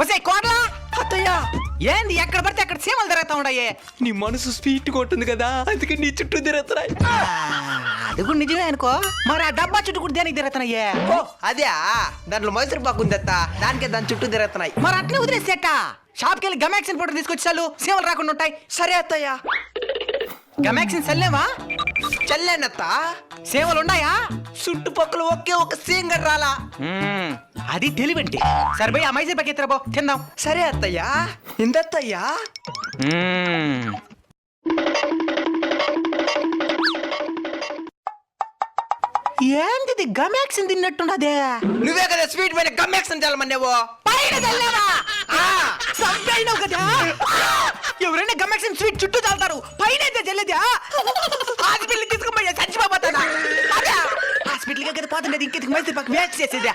వసే కోడలా అత్తయ్య ఏంది ఎక్కడ పడితే అక్కడ సీమలు తిరుగుతా ఉండయే. నీ మనసు స్వీట్ కొట్టుంది కదా, అందుకే నీ చుట్టూ తిరుగుతున్నాయి. అది కూడా నిజమే అనుకో. మరి ఆ డబ్బా చుట్టూ కూడా దేనికి తిరుగుతున్నాయే? ఓ అదే, దాంట్లో మైసూర్ పాకు ఉంది అత్త, దానికే దాని చుట్టూ తిరుగుతున్నాయి. మరి అట్నే వదిలేసేట. షాప్కి వెళ్ళి గమాక్సిన్ పౌడర్ తీసుకొచ్చాలు, సీమలు రాకుండా ఉంటాయి. సరే అత్తయ్య. గమాక్సిన్ చల్లేవా? చల్లానత్త. సీమలు ఉన్నాయా? చుట్టుపక్కల ఒకే ఒక సీంగర్ రాలా. అది తెలివంటే. సరే పోయి ఆ మైసూర్ పాకు ఎత్తరా, తిందాం. సరే అత్తయ్య. ఇందత్తయ్యా. ఏంది గమాక్సిన్ తిన్నట్టున్నదే? నువ్వే కదా స్వీట్ పైన గమ్మెక్షన్ చల్లమన్నావు. పైన చల్లేవా? సంపైనవు కదా. ఎవరైనా గమాక్సిన్ స్వీట్ చుట్టూ చల్లుతారు, పైన అయితే చల్లేదా? హాస్పిటల్ తీసుకుపోయా చచ్చిపోతానా? హాస్పిటల్గా కదా పోతుండేది, ఇంకెందుకు మైసూర్ పాకు వేస్ట్ చేసేదా?